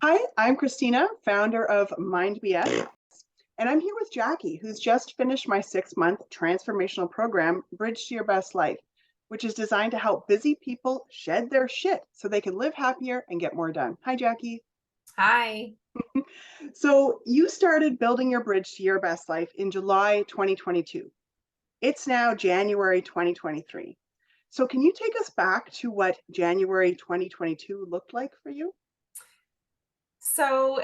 Hi, I'm Christina, founder of MindBS, and I'm here with Jackie, who's just finished my 6 month transformational program, Bridge to Your Best Life, which is designed to help busy people shed their shit so they can live happier and get more done. Hi, Jackie. Hi. So, you started building your bridge to your best life in July 2022. It's now January 2023. So, can you take us back to what January 2022 looked like for you? So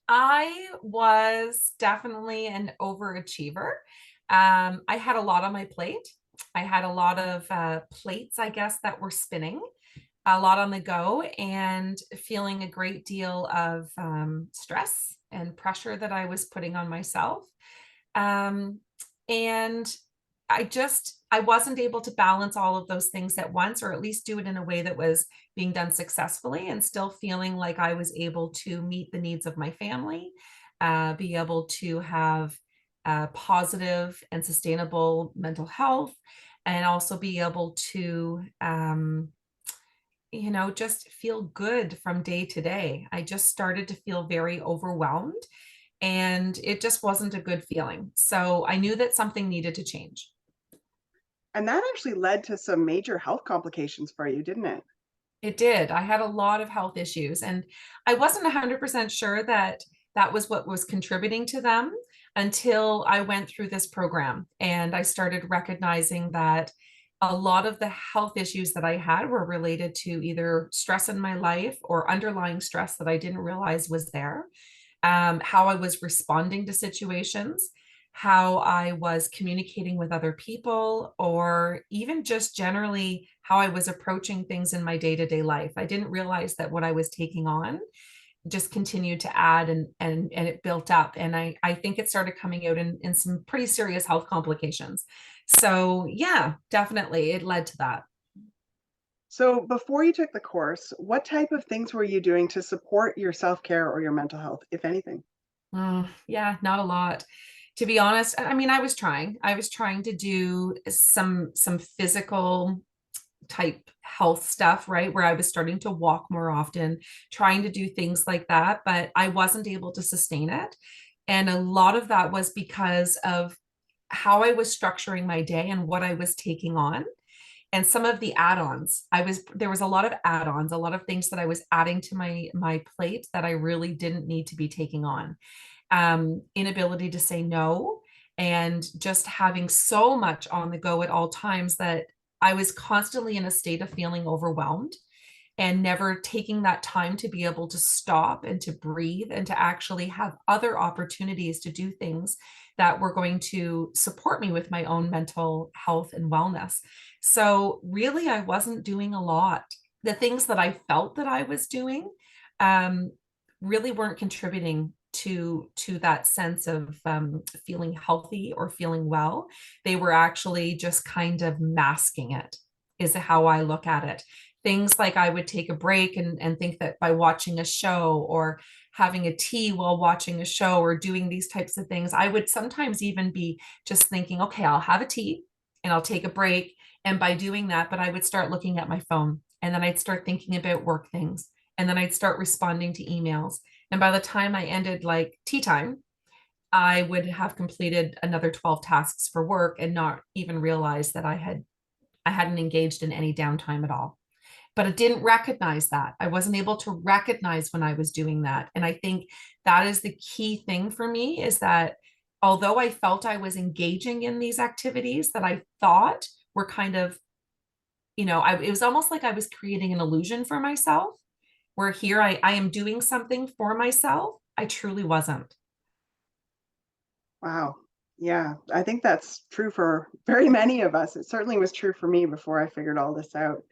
I was definitely an overachiever. I had a lot on my plate. I had a lot of plates, I guess, that were spinning, a lot on the go, and feeling a great deal of stress and pressure that I was putting on myself. Um, and I wasn't able to balance all of those things at once, or at least do it in a way that was being done successfully and still feeling like I was able to meet the needs of my family, be able to have positive and sustainable mental health, and also be able to, just feel good from day to day. I just started to feel very overwhelmed and it just wasn't a good feeling. So I knew that something needed to change. And that actually led to some major health complications for you, didn't it? It did. I had a lot of health issues, and I wasn't 100% sure that that was what was contributing to them until I went through this program and I started recognizing that a lot of the health issues that I had were related to either stress in my life or underlying stress that I didn't realize was there, how I was responding to situations, how I was communicating with other people, or even just generally how I was approaching things in my day to day life. I didn't realize that what I was taking on just continued to add and it built up. And I think it started coming out in some pretty serious health complications. So, yeah, definitely it led to that. So, before you took the course, what type of things were you doing to support your self care or your mental health, if anything? Yeah, not a lot. To be honest, I mean, I was trying. I was trying to do some physical type health stuff, right? Where I was starting to walk more often, trying to do things like that, but I wasn't able to sustain it. And a lot of that was because of how I was structuring my day and what I was taking on. And some of the add-ons, there was a lot of add-ons, a lot of things that I was adding to my plate that I really didn't need to be taking on. Inability to say no, and just having so much on the go at all times that I was constantly in a state of feeling overwhelmed and never taking that time to be able to stop and to breathe and to actually have other opportunities to do things that were going to support me with my own mental health and wellness. So, really, I wasn't doing a lot. The things that I felt that I was doing um, really weren't contributing to that sense of feeling healthy or feeling well. They were actually just kind of masking it, is how I look at it. Things like I would take a break and think that by watching a show or having a tea while watching a show or doing these types of things, I would sometimes even be just thinking, okay, I'll have a tea and I'll take a break. And by doing that, but I would start looking at my phone and then I'd start thinking about work things and then I'd start responding to emails. And by the time I ended like tea time, I would have completed another 12 tasks for work and not even realize that I hadn't engaged in any downtime at all. But I didn't recognize that. I wasn't able to recognize when I was doing that. And I think that is the key thing for me, is that although I felt I was engaging in these activities that I thought were kind of, it was almost like I was creating an illusion for myself, where here I am doing something for myself. I truly wasn't. Wow. Yeah, I think that's true for very many of us. It certainly was true for me before I figured all this out.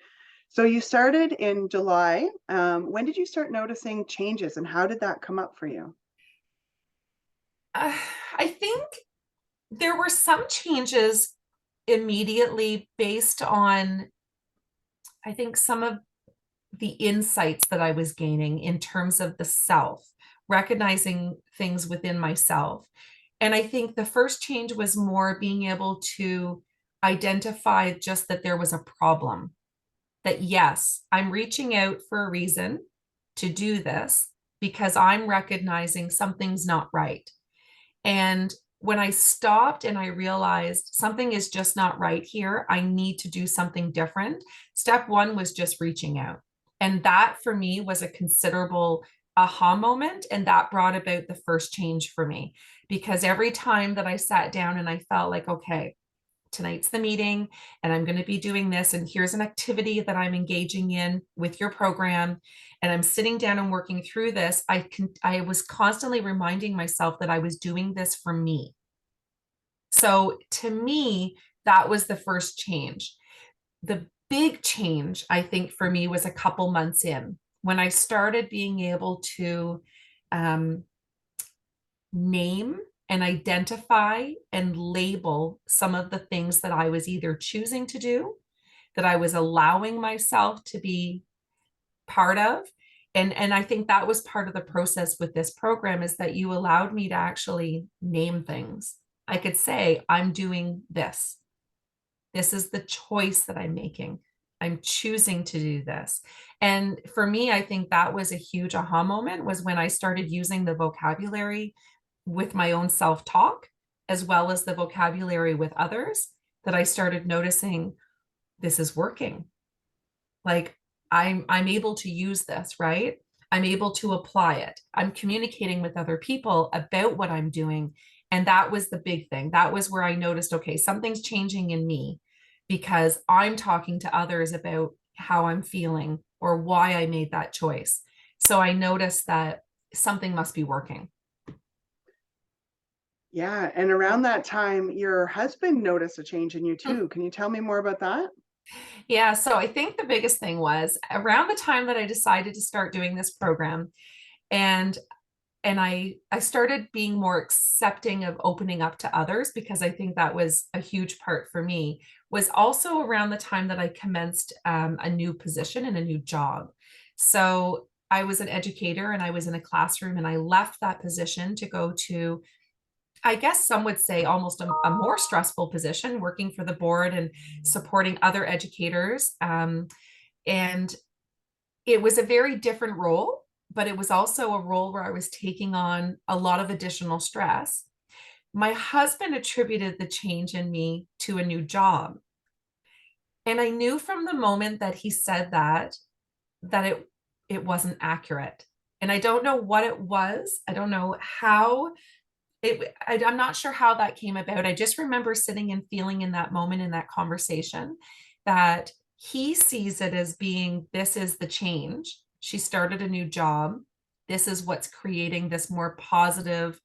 So, you started in July. When did you start noticing changes and how did that come up for you? Uh, I think there were some changes immediately based on, I think, some of the insights that I was gaining in terms of the self, recognizing things within myself. And I think the first change was more being able to identify just that there was a problem, that yes, I'm reaching out for a reason. to do this because I'm recognizing something's not right. And when I stopped and I realized something is just not right here, I need to do something different. Step one was just reaching out. And that for me was a considerable aha moment. And that brought about the first change for me. Because every time that I sat down and I felt like, okay, tonight's the meeting and I'm going to be doing this, and here's an activity that I'm engaging in with your program, and I'm sitting down and working through this, I was constantly reminding myself that I was doing this for me. So to me, that was the first change. The big change, I think, for me was a couple months in when I started being able to um, name and identify and label some of the things that I was either choosing to do, that I was allowing myself to be part of. And I think that was part of the process with this program, is that you allowed me to actually name things. I could say, I'm doing this. This is the choice that I'm making. I'm choosing to do this. And for me, I think that was a huge aha moment, was when I started using the vocabulary with my own self-talk, as well as the vocabulary with others, that I started noticing this is working. Like I'm able to use this, right? I'm able to apply it. I'm communicating with other people about what I'm doing. And that was the big thing. That was where I noticed, okay, something's changing in me because I'm talking to others about how I'm feeling or why I made that choice. So I noticed that something must be working. Yeah. And around that time, your husband noticed a change in you too. Can you tell me more about that? Yeah, so I think the biggest thing was around the time that I decided to start doing this program, and I started being more accepting of opening up to others, because I think that was a huge part for me, was also around the time that I commenced a new position and a new job. So I was an educator and I was in a classroom, and I left that position to go to, I guess some would say, almost a more stressful position, working for the board and supporting other educators. And it was a very different role, but it was also a role where I was taking on a lot of additional stress. My husband attributed the change in me to a new job. And I knew from the moment that he said that, that it wasn't accurate. And I don't know what it was. I don't know how I'm not sure how that came about. I just remember sitting and feeling in that moment, in that conversation, that he sees it as being, this is the change. She started a new job. This is what's creating this more positive,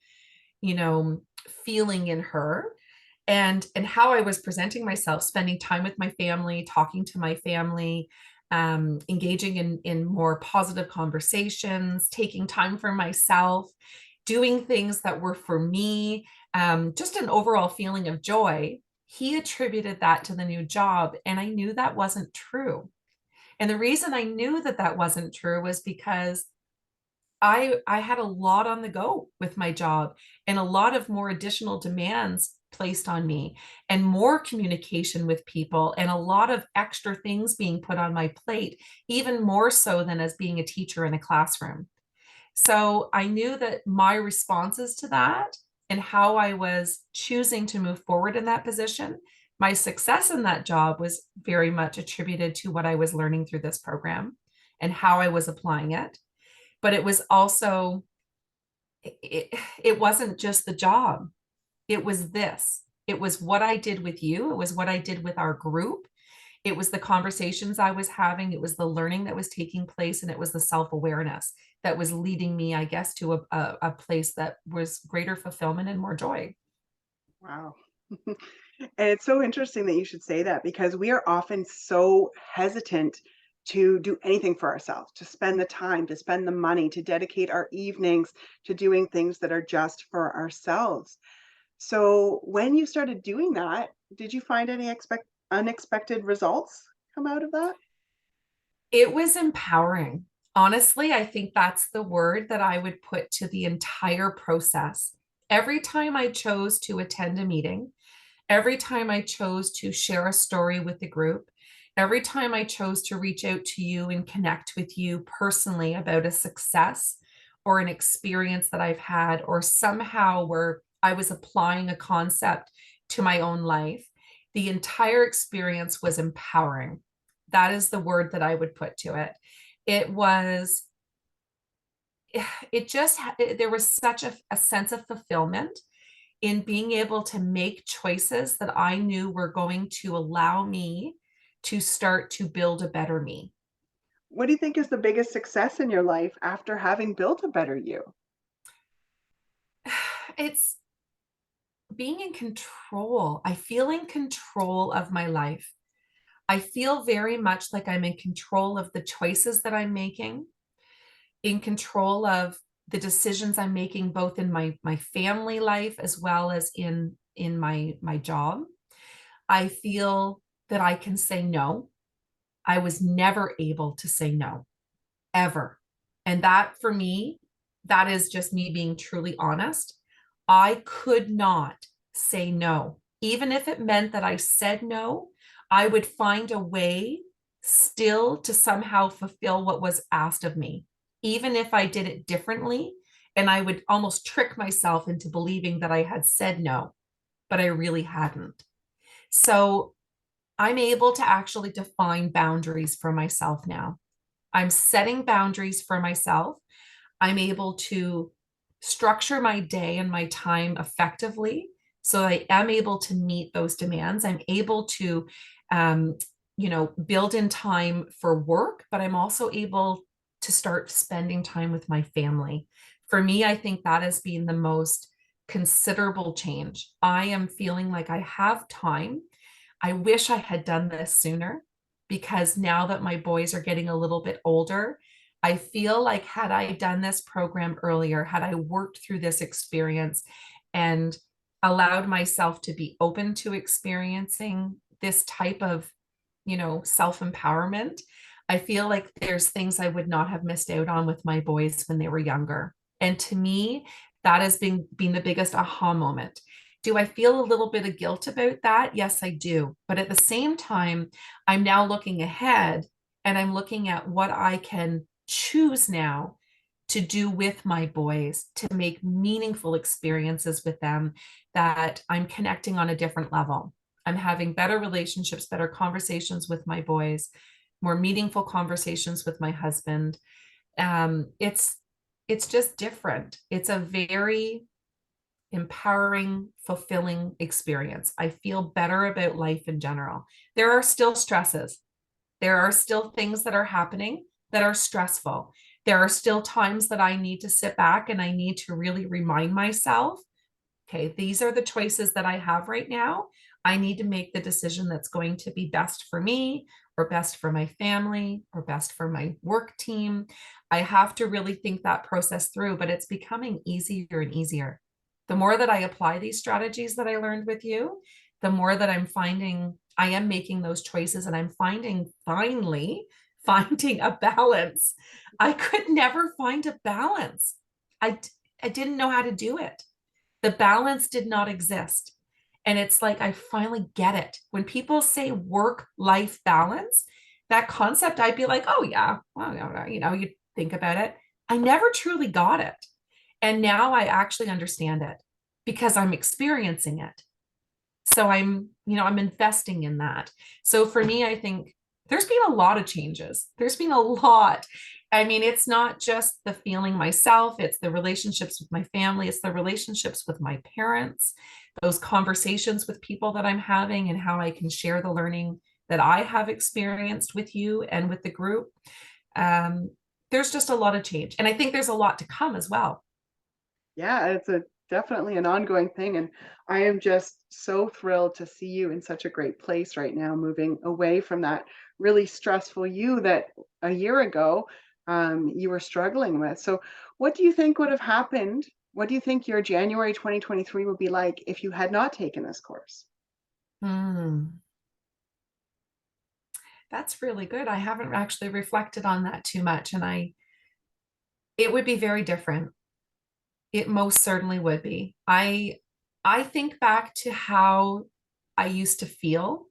you know, feeling in her. And how I was presenting myself, spending time with my family, talking to my family, engaging in more positive conversations, taking time for myself, doing things that were for me, just an overall feeling of joy. He attributed that to the new job, and I knew that wasn't true. And the reason I knew that that wasn't true was because I had a lot on the go with my job, and a lot of more additional demands placed on me, and more communication with people, and a lot of extra things being put on my plate, even more so than as being a teacher in a classroom. So I knew that my responses to that, and how I was choosing to move forward in that position, my success in that job was very much attributed to what I was learning through this program and how I was applying it. But it was also, it wasn't just the job. It was this. It was what I did with you. It was what I did with our group. It was the conversations I was having. It was the learning that was taking place. And it was the self-awareness that was leading me, I guess, to a place that was greater fulfillment and more joy. Wow. And it's so interesting that you should say that, because we are often so hesitant to do anything for ourselves, to spend the time, to spend the money, to dedicate our evenings to doing things that are just for ourselves. So when you started doing that, did you find any unexpected results come out of that? It was empowering. Honestly, I think that's the word that I would put to the entire process. Every time I chose to attend a meeting, every time I chose to share a story with the group, Every time I chose to reach out to you and connect with you personally about a success or an experience that I've had, or somehow where I was applying a concept to my own life, the entire experience was empowering. That is the word that I would put to it. It was, it just, there was such a sense of fulfillment in being able to make choices that I knew were going to allow me to start to build a better me. What do you think is the biggest success in your life after having built a better you? It's being in control. I feel in control of my life. I feel very much like I'm in control of the choices that I'm making, in control of the decisions I'm making, both in my family life as well as in my job. I feel that I can say no. I was never able to say no, ever. And that for me, that is just me being truly honest. I could not say no. Even if it meant that I said no, I would find a way still to somehow fulfill what was asked of me, even if I did it differently. And I would almost trick myself into believing that I had said no, but I really hadn't. So I'm able to actually define boundaries for myself now. I'm setting boundaries for myself. I'm able to structure my day and my time effectively so I am able to meet those demands. I'm able to, um, build in time for work, but I'm also able to start spending time with my family. For me, I think that has been the most considerable change. I am feeling like I have time. I wish I had done this sooner, because now that my boys are getting a little bit older, I feel like had I done this program earlier, had I worked through this experience and allowed myself to be open to experiencing this type of, self-empowerment, I feel like there's things I would not have missed out on with my boys when they were younger. And to me, that has been the biggest aha moment. Do I feel a little bit of guilt about that? Yes, I do. But at the same time, I'm now looking ahead and I'm looking at what I can choose now to do with my boys to make meaningful experiences with them, that I'm connecting on a different level. I'm having better relationships, better conversations with my boys, more meaningful conversations with my husband. It's just different. It's a very empowering, fulfilling experience. I feel better about life in general. There are still stresses. There are still things that are happening that are stressful. There are still times that I need to sit back and I need to really remind myself, okay, these are the choices that I have right now. I need to make the decision that's going to be best for me, or best for my family, or best for my work team. I have to really think that process through, but it's becoming easier and easier. The more that I apply these strategies that I learned with you, the more that I'm finding I am making those choices, and I'm finding, finally finding a balance. I could never find a balance. I I didn't know how to do it. The balance did not exist. And it's like, I finally get it. When people say work life balance, that concept, I'd be like, oh, yeah, well, you think about it. I never truly got it. And now I actually understand it because I'm experiencing it. So I'm investing in that. So for me, I think there's been a lot of changes. There's been a lot. I mean, it's not just the feeling myself, it's the relationships with my family, it's the relationships with my parents, those conversations with people that I'm having, and how I can share the learning that I have experienced with you and with the group. Um, there's just a lot of change. And I think there's a lot to come as well. Yeah, it's a definitely an ongoing thing, and I am just so thrilled to see you in such a great place right now, moving away from that really stressful you that a year ago you were struggling with. So, what do you think would have happened? What do you think your January 2023 would be like if you had not taken this course? Hmm. That's really good. I haven't actually reflected on that too much, and it would be very different. It most certainly would be. I think back to how I used to feel,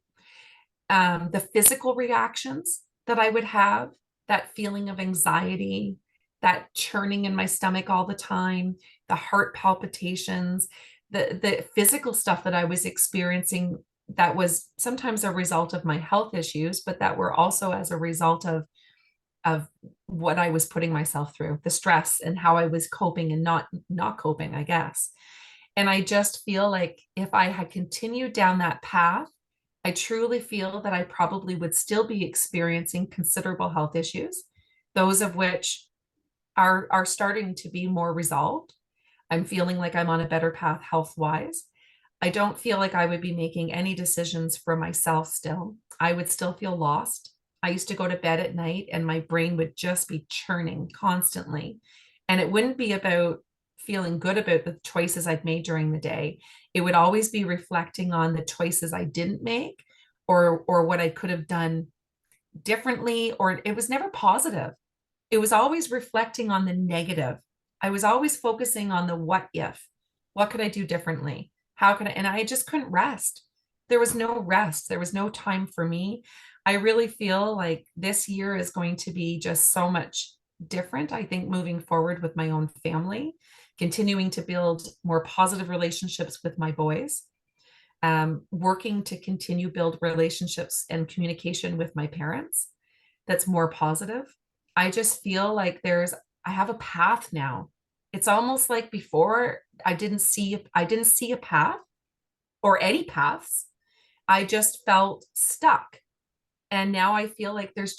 the physical reactions that I would have, that feeling of anxiety, that churning in my stomach all the time, the heart palpitations, the physical stuff that I was experiencing that was sometimes a result of my health issues, but that were also as a result of what I was putting myself through, the stress and how I was coping and not coping, I guess. And I just feel like if I had continued down that path, I truly feel that I probably would still be experiencing considerable health issues, those of which are starting to be more resolved. I'm feeling like I'm on a better path health wise. I don't feel like I would be making any decisions for myself still. I would still feel lost. I used to go to bed at night and my brain would just be churning constantly. And it wouldn't be about feeling good about the choices I'd made during the day. It would always be reflecting on the choices I didn't make or what I could have done differently, or it was never positive. It was always reflecting on the negative. I was always focusing on the what if. What could I do differently? How could I? And I just couldn't rest. There was no rest. There was no time for me. I really feel like this year is going to be just so much different. I think moving forward with my own family, continuing to build more positive relationships with my boys, working to continue build relationships and communication with my parents that's more positive. I just feel like I have a path now. It's almost like before I didn't see a path or any paths. I just felt stuck. And now I feel like there's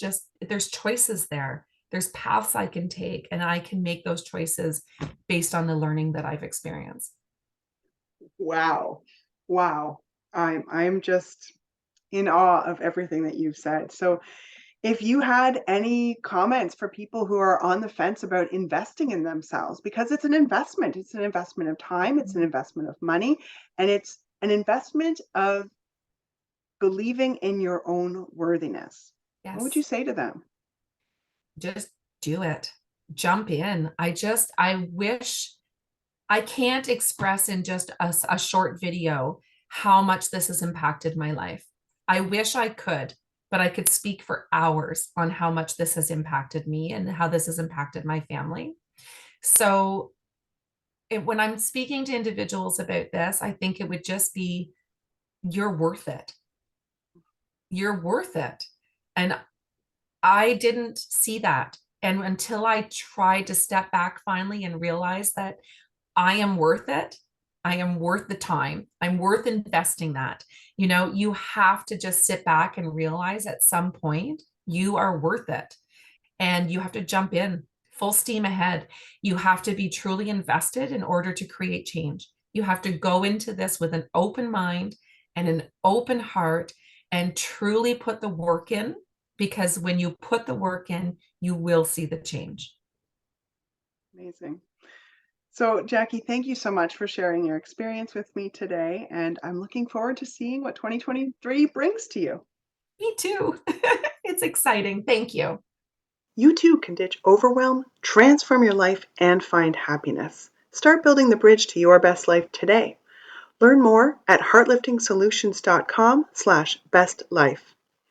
choices there. There's paths I can take and I can make those choices based on the learning that I've experienced. Wow. Wow. I'm just in awe of everything that you've said. So if you had any comments for people who are on the fence about investing in themselves, because it's an investment of time, it's an investment of money, and it's an investment of believing in your own worthiness, what would you Yes. say to them? Just do it. Jump in. I wish I can't express in just a short video how much this has impacted my life. I wish I could, but I could speak for hours on how much this has impacted me and how this has impacted my family. So when I'm speaking to individuals about this, I think it would just be, you're worth it. You're worth it. And I didn't see that. And until I tried to step back finally and realize that I am worth it. I am worth the time. I'm worth investing that. You have to just sit back and realize at some point you are worth it and you have to jump in full steam ahead. You have to be truly invested in order to create change. You have to go into this with an open mind and an open heart and truly put the work in, because when you put the work in, you will see the change. Amazing. So, Jackie, thank you so much for sharing your experience with me today. And I'm looking forward to seeing what 2023 brings to you. Me too. It's exciting. Thank you. You too can ditch overwhelm, transform your life, and find happiness. Start building the bridge to your best life today. Learn more at heartliftingsolutions.com/bestlife.